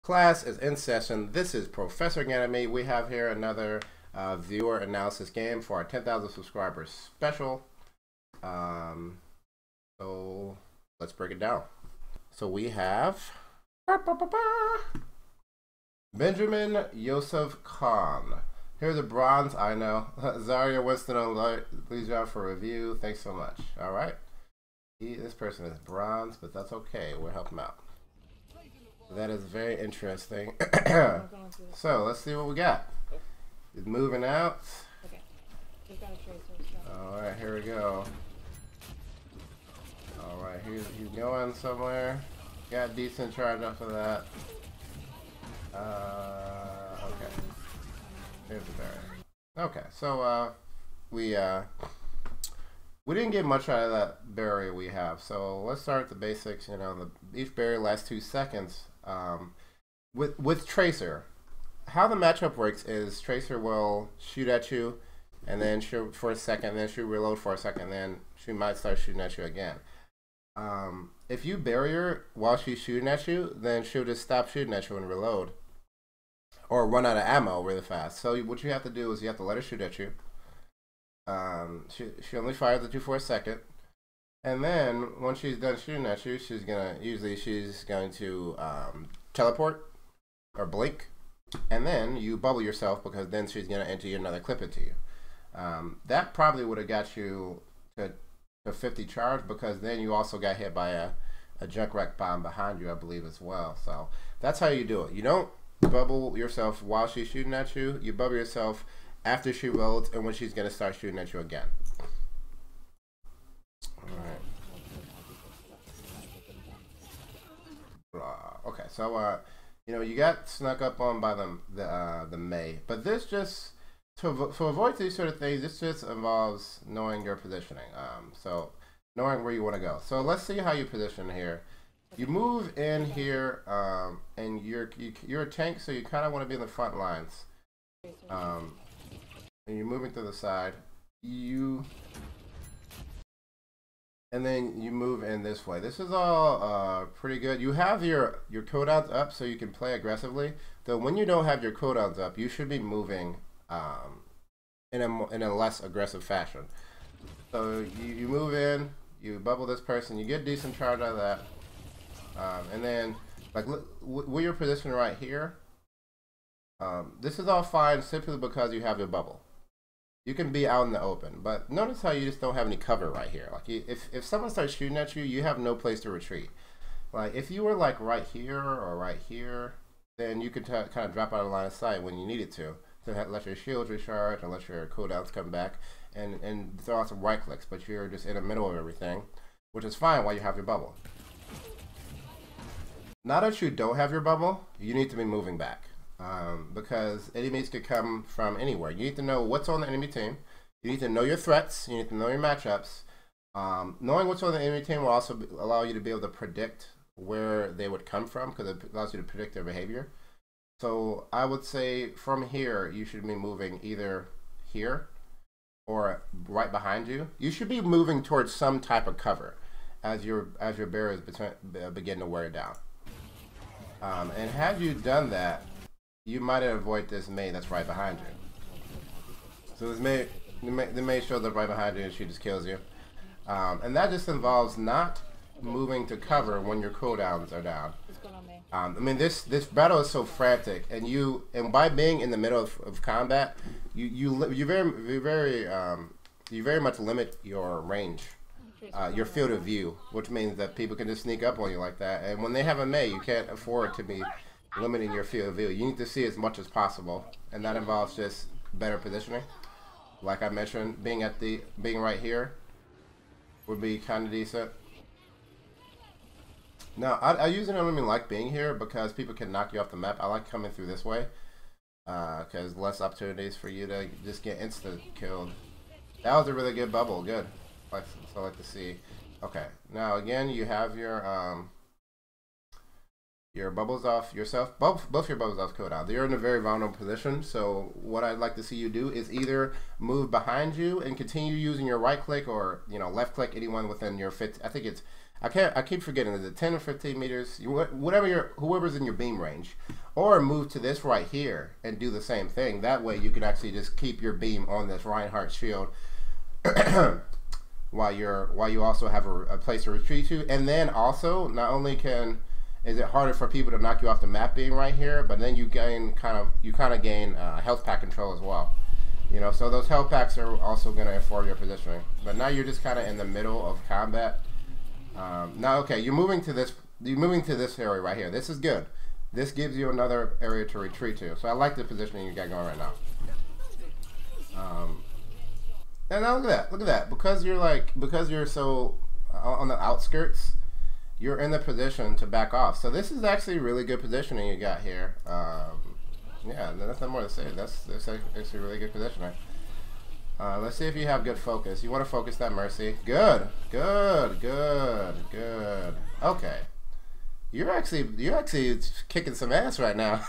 Class is in session. This is Professor Ganymede. We have here another viewer analysis game for our 10,000 subscribers special. So let's break it down. So we have Benjamin, Yosef, Conn. Here's a bronze, I know. Zarya, Winston, please job for review. Thanks so much. All right. This person is bronze, but that's okay. We'll help him out. That is very interesting. So let's see what we got. It's moving out. Okay. We've got a tracer. All right, here we go. All right, he's going somewhere. Got decent charge off of that. Okay. Here's the barrier. Okay, so we didn't get much out of that barrier we have. So let's start at the basics. You know, each barrier lasts 2 seconds. With Tracer, how the matchup works is Tracer will shoot at you, and then shoot for a second, then she'll reload for a second, then she might start shooting at you again. If you bury her while she's shooting at you, then she'll just stop shooting at you and reload, or run out of ammo really fast. So what you have to do is you have to let her shoot at you. She only fires at you for a second, and then once she's done shooting at you, she's going to teleport or blink, and then you bubble yourself, because then she's going to enter another clip into you. That probably would have got you to 50 charge, because then you also got hit by a junk wreck bomb behind you, I believe, as well. So that's how you do it. You don't bubble yourself while she's shooting at you. You bubble yourself after she rolls and when she's going to start shooting at you again. Alright. Okay, so you know, you got snuck up on by the May, but this just to avoid these sort of things, this just involves knowing your positioning. So knowing where you want to go. So let's see how you position here. You move in here, and you're a tank, so you kind of want to be in the front lines. And you're moving to the side. And then you move in this way. This is all pretty good. You have your cooldowns up so you can play aggressively. Though when you don't have your cooldowns up, you should be moving in a less aggressive fashion. So you move in, you bubble this person, you get decent charge out of that, and then like where you're positioned right here. This is all fine simply because you have your bubble. You can be out in the open, but notice how you just don't have any cover right here. Like if someone starts shooting at you, you have no place to retreat. Like if you were like right here or right here, then you could kind of drop out of line of sight when you needed to let your shields recharge and let your cooldowns come back and throw out some right clicks. But you're just in the middle of everything, which is fine while you have your bubble. Now that you don't have your bubble, you need to be moving back. Because enemies could come from anywhere. You need to know what's on the enemy team. You need to know your threats. You need to know your matchups. Knowing what's on the enemy team will also allow you to be able to predict where they would come from, because it allows you to predict their behavior. So I would say from here, you should be moving either here or right behind you. You should be moving towards some type of cover as your barriers begin to wear down. And had you done that, you might avoid this May that's right behind you. So this the May shows up right behind you and she just kills you. And that just involves not moving to cover when your cooldowns are down. I mean, this battle is so frantic, and by being in the middle of combat, you very much limit your range, your field of view, which means that people can just sneak up on you like that. And when they have a May, you can't afford to be limiting your field of view. You need to see as much as possible, and that involves just better positioning. Like I mentioned, being right here would be kind of decent. Now, I usually don't even like being here because people can knock you off the map. I like coming through this way because less opportunities for you to just get insta killed. That was a really good bubble. Good. So I like to see. Okay. Now again, you have your bubbles off yourself. Both your bubbles off cooldown. You're in a very vulnerable position. So what I'd like to see you do is either move behind you and continue using your right click, or left click anyone within your 50. I keep forgetting. Is it 10 or 15 meters? Whoever's in your beam range, or move to this right here and do the same thing. That way you can actually just keep your beam on this Reinhardt shield while you also have a place to retreat to. And then also, not only is it harder for people to knock you off the map being right here, but then you kind of gain health pack control as well. You know, so those health packs are also going to inform your positioning. But now you're just kind of in the middle of combat. Now, okay, you're moving to this area right here. This is good. This gives you another area to retreat to. So I like the positioning you got going right now. And now look at that. Because you're so on the outskirts, you're in the position to back off. So this is actually really good positioning you got here. Yeah, that's not more to say. That's actually really good positioning. Let's see if you have good focus. You want to focus that Mercy. Good. Okay. You're actually kicking some ass right now.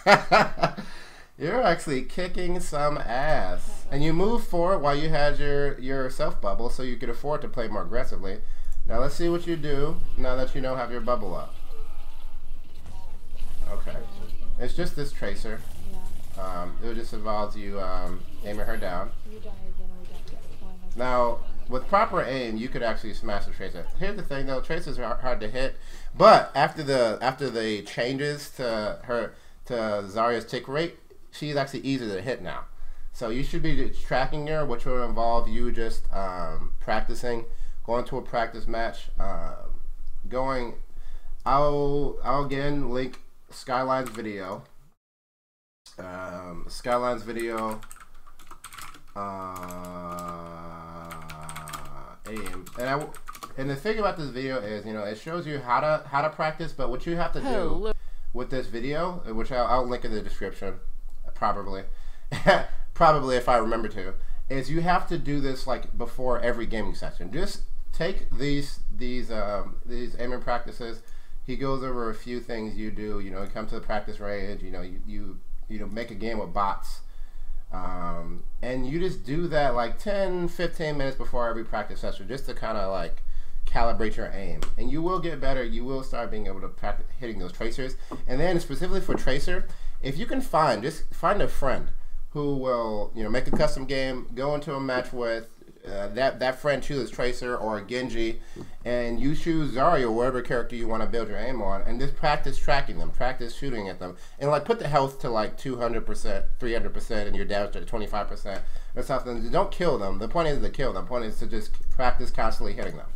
You're actually kicking some ass. And you moved forward while you had your self bubble, so you could afford to play more aggressively. Now let's see what you do now that you have your bubble up. Okay. It's just this tracer. It just involves you aiming her down. Now, with proper aim, you could actually smash the tracer. Here's the thing, though: tracers are hard to hit. But after the changes to Zarya's tick rate, she's actually easier to hit now. So you should be tracking her, which will involve you just practicing, going to a practice match, I'll again link Skyline's video. Skyline's video. And the thing about this video is, it shows you how to practice, but what you have to do with this video, which I'll link in the description, probably, probably if I remember to, is you have to do this like before every gaming session. Just take these aiming practices. He goes over a few things you do. You come to the practice range. You make a game with bots. And you just do that like 10-15 minutes before every practice session, just to kind of like calibrate your aim, and you will get better. You will start being able to practice hitting those tracers. And then specifically for tracer, if you can just find a friend who will make a custom game, go into a match with that friend chooses tracer or Genji, and you choose Zarya or whatever character you want to build your aim on, and just practice tracking them, practice shooting at them, and like put the health to like 200%, 300%, and your damage to 25% or something. Don't kill them. The point isn't to kill them. The point is to just practice constantly hitting them.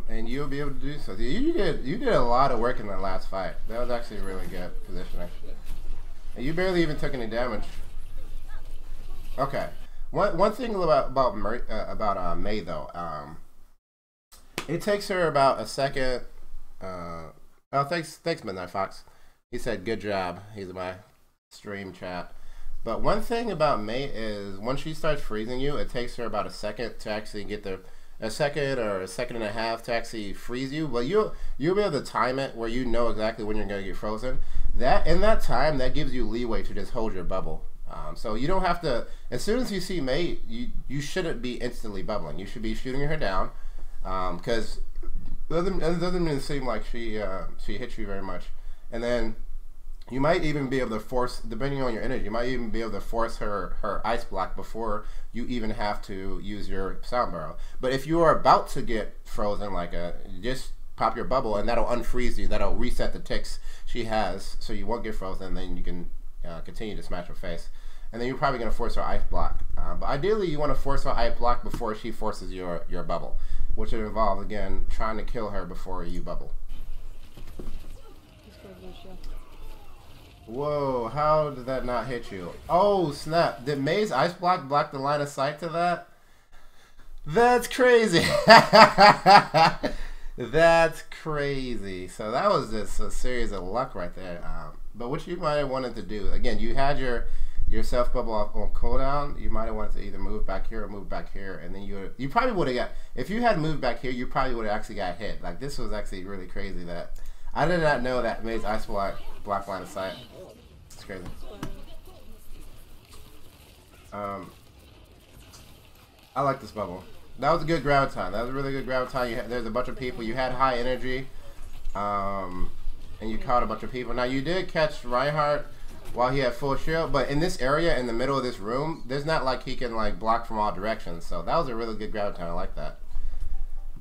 And you'll be able to do so. You did a lot of work in that last fight. That was actually really good positioning. And you barely even took any damage. Okay. One thing about May though, it takes her about a second. Oh, thanks Midnight Fox. He said good job. He's in my stream chat. But one thing about May is once she starts freezing you, it takes her about a second to actually get a second or a second and a half to actually freeze you. But you'll be able to time it where you know exactly when you're going to get frozen. In that time, that gives you leeway to just hold your bubble. So you don't have to. As soon as you see May, you shouldn't be instantly bubbling. You should be shooting her down, because it doesn't even seem like she hits you very much. And then you might even be able to force, depending on your energy, you might even be able to force her ice block before you even have to use your sound barrel. But if you are about to get frozen, just pop your bubble, and that'll unfreeze you. That'll reset the ticks she has, so you won't get frozen. And then you can continue to smash her face. And then you're probably going to force her ice block. But ideally, you want to force her ice block before she forces your bubble, which would involve, again, trying to kill her before you bubble. Whoa, how did that not hit you? Oh, snap. Did May's ice block block the line of sight to that? That's crazy. That's crazy. So that was just a series of luck right there. But what you might have wanted to do, again, you had your self bubble on cooldown. You might have wanted to either move back here or move back here, and then you probably would have got, if you had moved back here, you probably would have actually got hit. Like, this was actually really crazy. That I did not know that May's ice block line of sight. It's crazy. I like this bubble. That was a good graviton. That was a really good graviton. There's a bunch of people. You had high energy, and you caught a bunch of people. Now you did catch Reinhardt while he had full shield, but in this area, in the middle of this room, there's not like he can like block from all directions. So that was a really good graviton. I like that.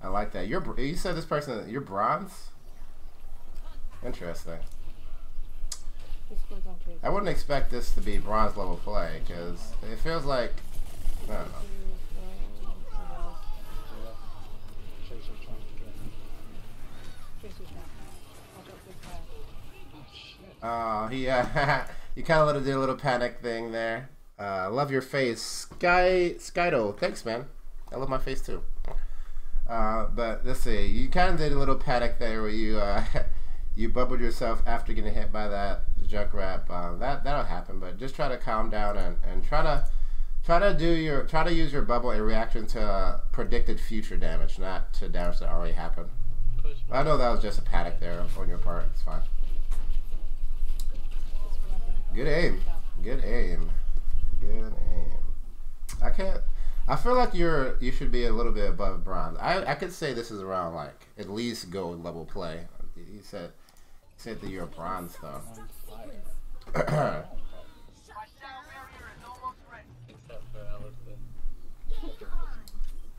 I like that. You said this person, you're bronze? Interesting. I wouldn't expect this to be bronze level play because it feels like, I don't know. Oh, he you kind of did a little panic thing there. Love your face, Skydo. Thanks, man. I love my face too. But let's see. You kind of did a little panic there where you you bubbled yourself after getting hit by that junk wrap. That'll happen. But just try to calm down and try to use your bubble in reaction to predicted future damage, not to damage that already happened. I know that was just a panic there on your part. It's fine. Good aim. Good aim. Good aim. I feel like you should be a little bit above bronze. I could say this is around like at least gold level play. He said that you're a bronze though.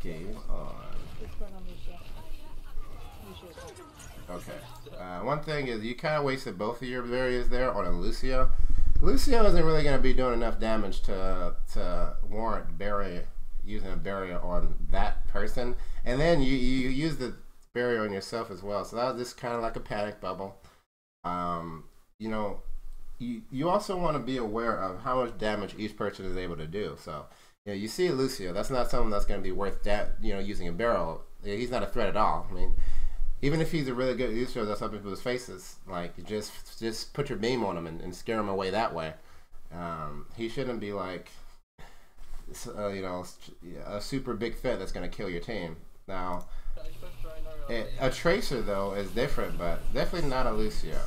Game on. Okay. One thing is you kind of wasted both of your barriers there on a Lucio. Lucio isn't really going to be doing enough damage to warrant using a barrier on that person. And then you use the barrier on yourself as well. So that was just kind of like a panic bubble. You know, you also want to be aware of how much damage each person is able to do. So, you know, you see Lucio, that's not something that's going to be worth using a barrel. He's not a threat at all. I mean, even if he's a really good Lucio that's up people's faces, like just put your beam on him and scare him away that way. He shouldn't be like, you know, a super big threat that's going to kill your team. Now, a Tracer though is different, but definitely not a Lucio.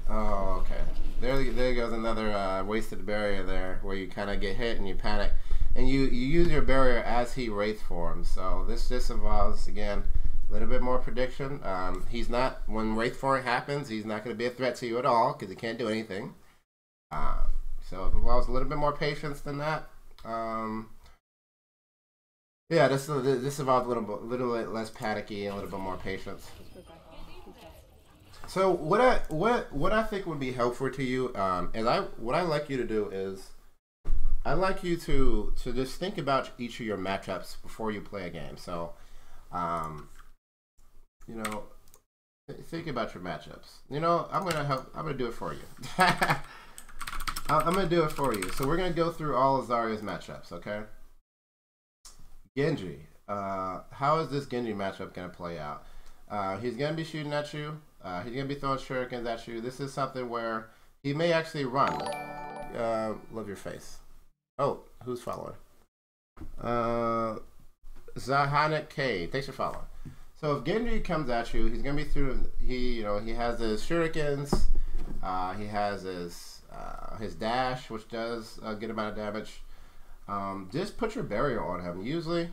Oh, okay. There goes another wasted barrier there, where you kind of get hit and you panic, and you use your barrier as he wraith forms. So this just involves again a little bit more prediction. He's not, when wraith form happens, he's not going to be a threat to you at all because he can't do anything. So it involves a little bit more patience than that. Yeah, this involves a little bit less panicky and a little bit more patience. So what I think would be helpful to you, what I like you to do is, I'd like you to just think about each of your matchups before you play a game. So, you know, think about your matchups. You know, I'm gonna do it for you. I'm gonna do it for you. So we're gonna go through all of Zarya's matchups, okay? Genji, how is this Genji matchup gonna play out? He's gonna be shooting at you. He's going to be throwing shurikens at you. This is something where he may actually run. Love your face. Oh, who's following? Zahanik K. Thanks for following. So if Genji comes at you, he's going to be he has his shurikens. He has his dash, which does a good amount of damage. Just put your barrier on him. Usually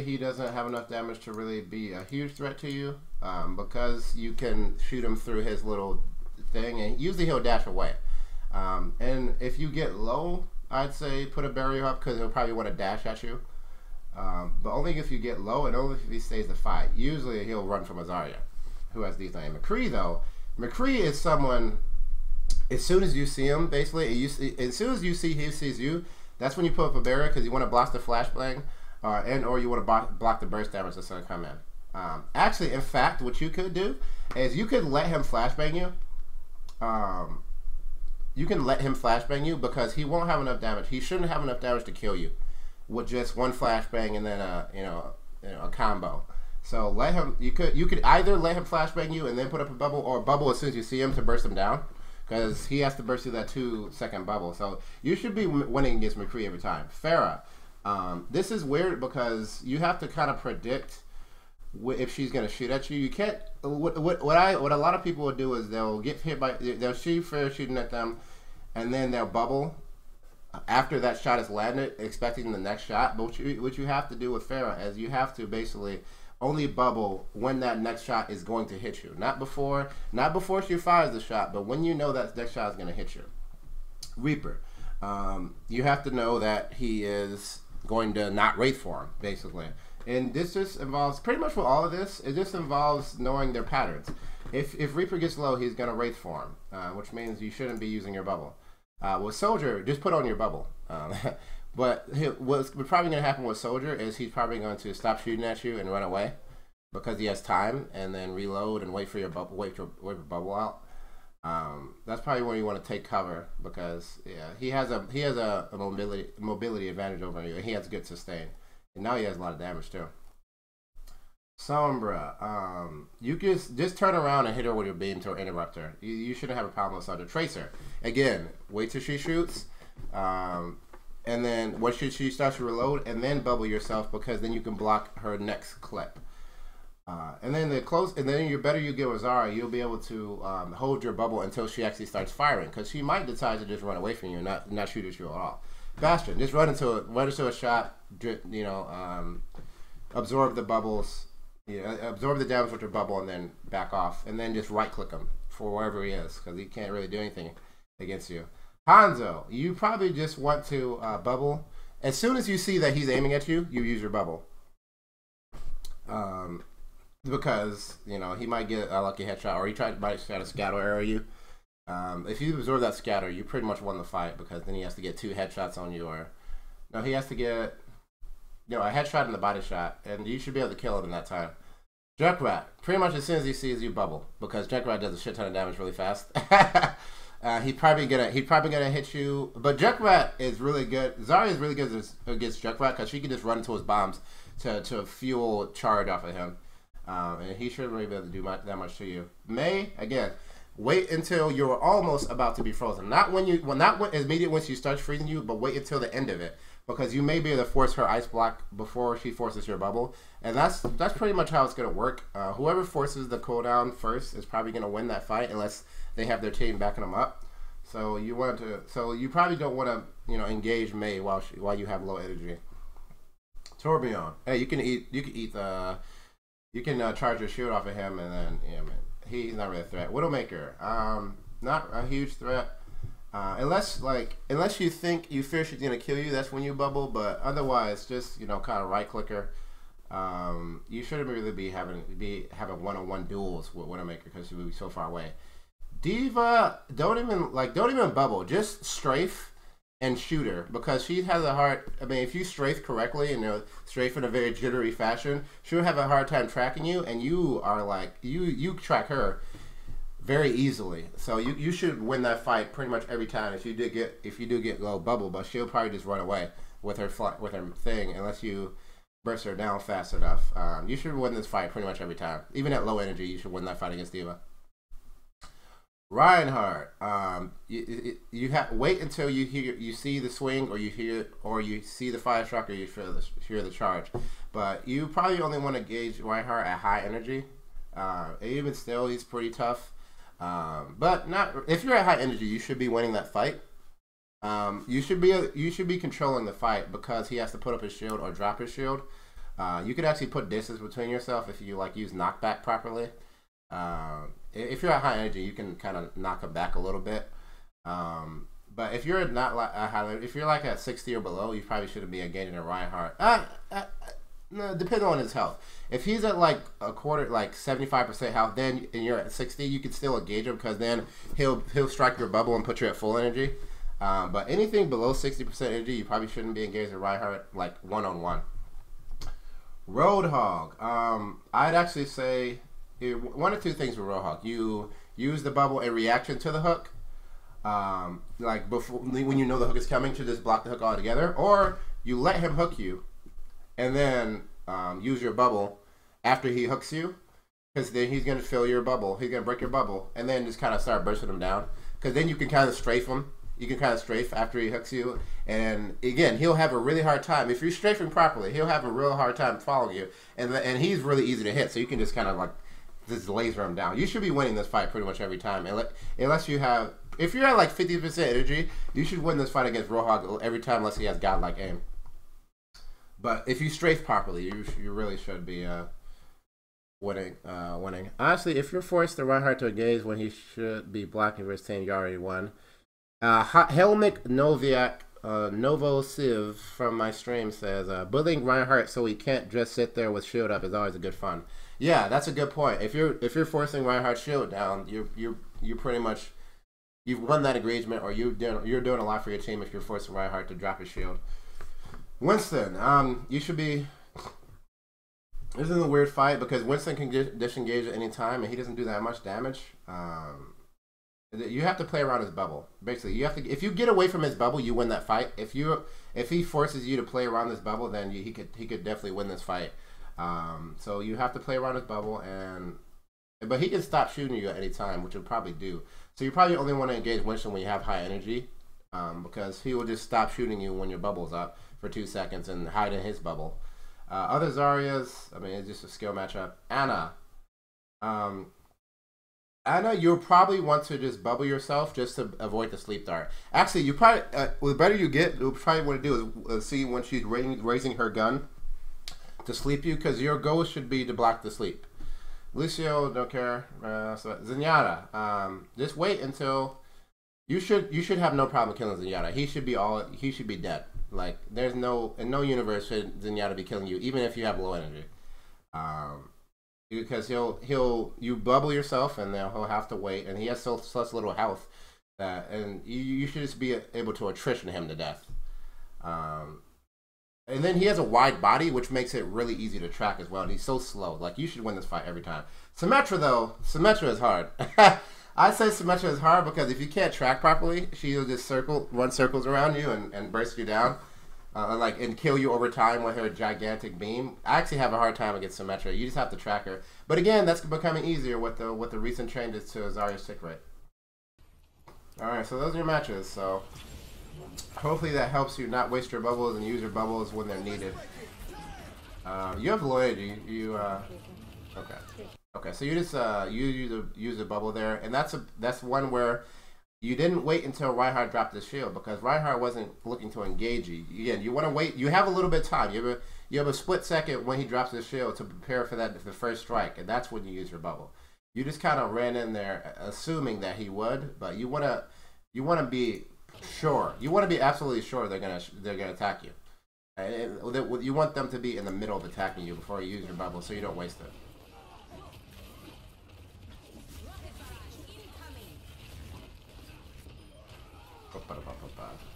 he doesn't have enough damage to really be a huge threat to you, because you can shoot him through his little thing, and usually he'll dash away. And if you get low, I'd say put a barrier up because he'll probably want to dash at you. But only if you get low and only if he stays the fight. Usually he'll run from a Zarya, who has these names. McCree though, McCree is someone, as soon as you see him, basically, as soon as he sees you, that's when you put up a barrier because you want to block the flashbang. Or you want to block the burst damage that's going to come in. Actually, in fact, what you could do is you could let him flashbang you. You can let him flashbang you because he won't have enough damage. He shouldn't have enough damage to kill you with just one flashbang and then a combo. So let him. You could either let him flashbang you and then put up a bubble, or a bubble as soon as you see him to burst him down, because he has to burst through that 2-second bubble. So you should be winning against McCree every time. Farah. This is weird because you have to kind of predict if she's going to shoot at you. You can't. What a lot of people will do is they'll get hit by, they'll see Farah shooting at them, and then they'll bubble after that shot is landed, expecting the next shot. But what you have to do with Pharah is you have to basically only bubble when that next shot is going to hit you. Not before she fires the shot, but when you know that next shot is going to hit you. Reaper, you have to know that he is going to not Wraith Form, basically. And this just involves, pretty much for all of this, it just involves knowing their patterns. If Reaper gets low, he's going to Wraith Form, which means you shouldn't be using your bubble. With Soldier, just put on your bubble. But what's probably going to happen with Soldier is he's probably going to stop shooting at you and run away because he has time, and then reload and wait for your bubble, wait for bubble out. That's probably when you want to take cover because he has a mobility advantage over you, and he has good sustain, and now he has a lot of damage too. Sombra, you just turn around and hit her with your beam to interrupt her. You shouldn't have a problem with Sombra. Tracer, again, wait till she shoots, and then once she starts to reload, and then bubble yourself because then you can block her next clip. And then the better you get with Zarya, you'll be able to hold your bubble until she actually starts firing, because she might decide to just run away from you and not shoot at you at all. Bastion, just run into a shot, absorb the bubbles. Absorb the damage with your bubble and then back off, and then just right click him for wherever he is because he can't really do anything against you. Hanzo, you probably just want to bubble. As soon as you see that he's aiming at you, you use your bubble. Because he might get a lucky headshot, or he might try to scatter arrow you. If you absorb that scatter, you pretty much won the fight because then he has to get 2 headshots on you, or no, he has to get a headshot and the body shot, and you should be able to kill him in that time. Junkrat, pretty much as soon as he sees you, bubble, because Junkrat does a shit ton of damage really fast. He's probably gonna hit you, but Junkrat is really good. Zarya is really good against Junkrat because she can just run into his bombs to fuel charge off of him, and he shouldn't really be able to do that much to you. Mei, again, wait until you're almost about to be frozen. Not immediately once she starts freezing you, but wait until the end of it. Because you may be able to force her ice block before she forces your bubble, and that's pretty much how it's gonna work. Whoever forces the cooldown first is probably gonna win that fight, unless they have their team backing them up. So you probably don't want to engage Mei while you have low energy. Tourbillon, hey, you can charge your shield off of him, and then he's not really a threat. Widowmaker, not a huge threat. Unless you fear she's gonna kill you, that's when you bubble. But otherwise, just kind of right clicker. You shouldn't really be having one-on-one duels with Widowmaker because she will be so far away. Diva, don't even bubble. Just strafe and shoot her because she has a hard. I mean, if you strafe correctly and strafe in a very jittery fashion, she'll have a hard time tracking you, and you are you track her very easily. So you should win that fight pretty much every time if you do get low bubble, but she'll probably just run away with her thing unless you burst her down fast enough. You should win this fight pretty much every time. Even at low energy, you should win that fight against Diva. Reinhardt, you have wait until you see the swing, or you see the fire shock, or you hear the charge. But you probably only want to gauge Reinhardt at high energy. Even still, he's pretty tough. But not if you're at high energy, you should be winning that fight. You should be controlling the fight because he has to put up his shield or drop his shield. You could actually put distance between yourself if you use knockback properly. If you're at high energy, you can kind of knock him back a little bit. But if you're not if you're at 60 or below, you probably shouldn't be engaging a Reinhardt. No, depending on his health. If he's at a quarter, 75% health, and you're at 60, you can still engage him because then he'll strike your bubble and put you at full energy. But anything below 60% energy, you probably shouldn't be engaged with Reinhardt one-on-one. Roadhog. I'd actually say one or two things with Roadhog. You use the bubble in reaction to the hook. Before, when you know the hook is coming, to just block the hook altogether, or you let him hook you, and then use your bubble after he hooks you, because then he's gonna fill your bubble. He's gonna break your bubble, and then just kind of start bursting him down. Because then you can kind of strafe him. You can kind of strafe after he hooks you, and again, he'll have a really hard time. If you're strafing properly, he'll have a real hard time following you, and he's really easy to hit. So you can just kind of just laser him down. You should be winning this fight pretty much every time, unless you have if you're at like 50% energy, you should win this fight against Roadhog every time unless he has godlike aim. But if you strafe properly, you really should be winning. Honestly, if you're forced the Reinhardt to engage when he should be blocking for his team, you already won. Helmik Noviak Novosiv from my stream says, bullying Reinhardt so he can't just sit there with shield up is always a good fun. Yeah, that's a good point. If you're forcing Reinhardt's shield down, you pretty much you've won that engagement, or you're doing a lot for your team if you're forcing Reinhardt to drop his shield. Winston, you should be. This is a weird fight because Winston can disengage at any time, and he doesn't do that much damage. You have to play around his bubble. Basically, you have to. If you get away from his bubble, you win that fight. If he forces you to play around this bubble, then he could definitely win this fight. So you have to play around his bubble, but he can stop shooting you at any time, which he'll probably do. So you probably only want to engage Winston when you have high energy, because he will just stop shooting you when your bubble's up for 2 seconds and hide in his bubble. Other Zaryas, I mean, it's just a skill matchup. Ana. Ana, you'll probably want to just bubble yourself just to avoid the sleep dart. Actually, you probably, the better you get, what you probably want to do is see when she's raising her gun to sleep you, because your goal should be to block the sleep. Lucio, don't care. So Zenyatta, just wait until you should have no problem killing Zenyatta. He should be dead. Like, there's in no universe should Zenyatta be killing you, even if you have low energy. Because you bubble yourself, and then he'll have to wait, and he has such little health and you should just be able to attrition him to death. And then he has a wide body, which makes it really easy to track as well. And he's so slow. Like, you should win this fight every time. Symmetra, though, Symmetra is hard. I say Symmetra is hard because if you can't track properly, she'll just run circles around you and burst you down, and kill you over time with her gigantic beam. I actually have a hard time against Symmetra. You just have to track her. But again, that's becoming easier with the recent changes to Zarya's tick rate. All right, so those are your matches. So hopefully that helps you not waste your bubbles and use your bubbles when they're needed. You have Lloyd. Okay. Okay, so you just use a bubble there, and that's one where you didn't wait until Reinhardt dropped his shield, because Reinhardt wasn't looking to engage you. Again, you want to wait. You have a little bit of time. You have a split second when he drops his shield to prepare for the first strike, and that's when you use your bubble. You just kind of ran in there assuming that he would, but you want to be sure. You want to be absolutely sure they're gonna attack you. And you want them to be in the middle of attacking you before you use your bubble, so you don't waste it.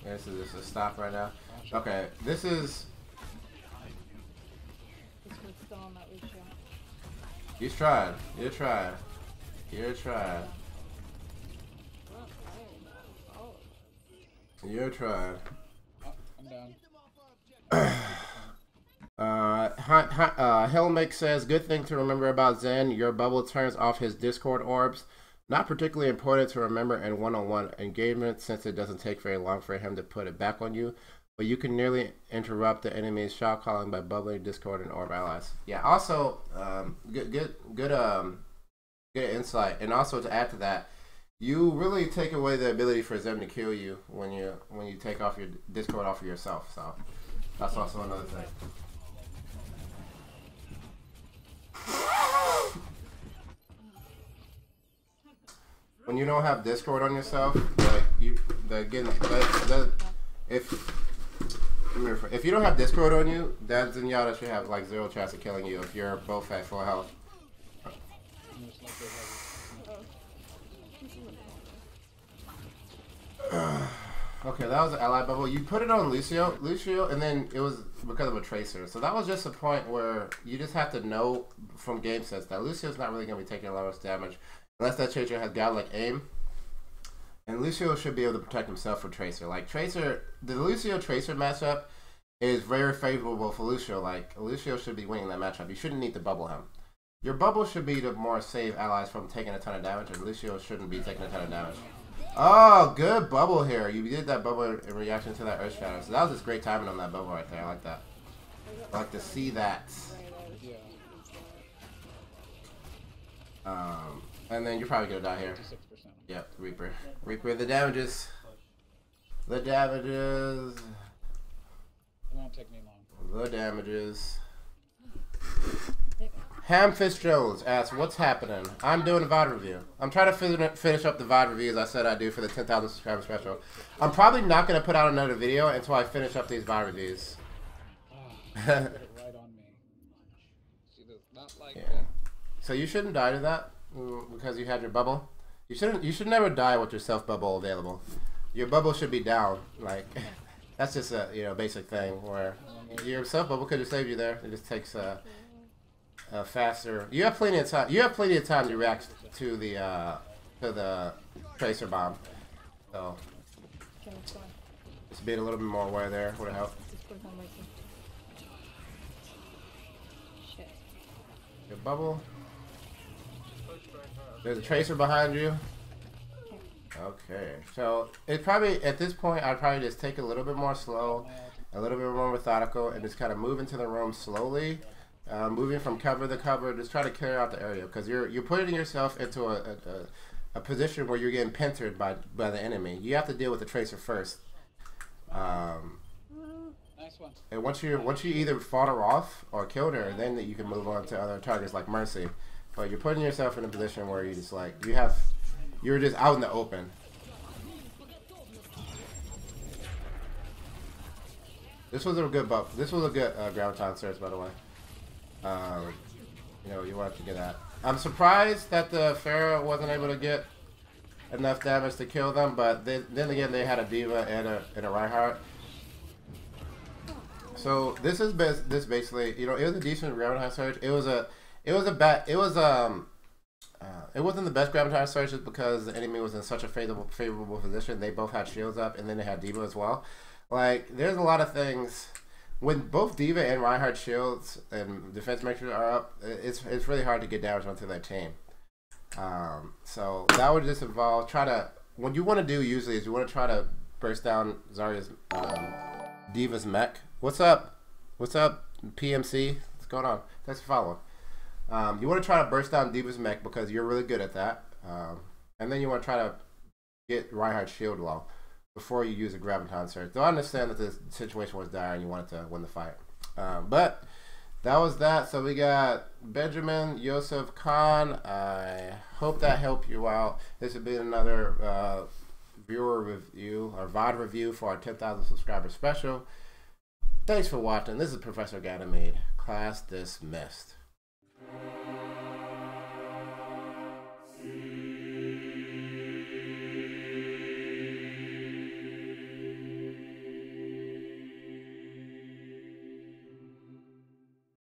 This is just a stop right now. Okay, this is. You tried. You tried. You tried. You tried. I'm down. Helmik says, good thing to remember about Zen, your bubble turns off his Discord orbs. Not particularly important to remember in one-on-one engagement, since it doesn't take very long for him to put it back on you. But you can nearly interrupt the enemy's shot calling by bubbling Discord and orb allies. Yeah, also, good insight. And also to add to that, you really take away the ability for Zen to kill you when you take off your Discord off of yourself. So that's also another thing. When you don't have Discord on yourself, if you don't have Discord on you, that Zenyatta should have like 0 chance of killing you if you're both at full health. Okay, that was an ally bubble. You put it on Lucio, and then it was because of a tracer. So that was just a point where you just have to know from game sets that Lucio's not really going to be taking a lot of damage unless that tracer has godlike aim. And Lucio should be able to protect himself from tracer. Like the Lucio tracer matchup is very favorable for Lucio. Like, Lucio should be winning that matchup. You shouldn't need to bubble him. Your bubble should be to more save allies from taking a ton of damage, and Lucio shouldn't be taking a ton of damage. Oh, good bubble here. You did that bubble in reaction to that Earth Shadow. So that was just great timing on that bubble right there. I like that. I like to see that. And then you're probably going to die here. Yep, Reaper. Reaper, the damages. The damages. It won't take me long. The damages. Hamfish Jones asks, what's happening? I'm doing a VOD review. I'm trying to finish up the VOD reviews I said I'd do for the 10,000 subscriber special. I'm probably not going to put out another video until I finish up these VOD reviews. Put it right on me. She does not like that. So you shouldn't die to that because you had your bubble. You should never die with your self bubble available. Your bubble should be down. Like that's just a basic thing where your self bubble could have saved you there. It just takes a faster. You have plenty of time. You have plenty of time to react to the tracer bomb. So just being a little bit more aware there would help. Your bubble. There's a tracer behind you. Okay, so it probably at this point I'd probably just take a little bit more slow, a little bit more methodical, and just kind of move into the room slowly, moving from cover to cover. Just try to clear out the area because you're putting yourself into a position where you're getting pintered by the enemy. You have to deal with the tracer first. Nice one. And once you either fought her off or killed her, then you can move on to other targets like Mercy. But you're putting yourself in a position where you just like you're just out in the open. This was a good buff. This was a good graviton surge, by the way. You want to get that. I'm surprised that the Pharah wasn't able to get enough damage to kill them, but then again they had a Diva and a Reinhardt. So this basically, it was a decent graviton surge. It wasn't the best graviton surge just because the enemy was in such a favorable position. They both had shields up, and then they had Diva as well. Like, there's a lot of things when both Diva and Reinhardt shields and defense measures are up. It's really hard to get damage onto that team. So that would just involve what you want to do usually is you want to try to burst down Zarya's Diva's mech. What's up? What's up, PMC? What's going on? Thanks for following. You want to try to burst down Diva's mech because you're really good at that. And then you want to try to get Reinhardt's shield low before you use a graviton surge. Though I understand that the situation was dire and you wanted to win the fight. But that was that. So we got Benjamin, Yosef, Conn. I hope that helped you out. This has been another viewer review or VOD review for our 10,000 subscriber special. Thanks for watching. This is Professor Ganymede. Class dismissed.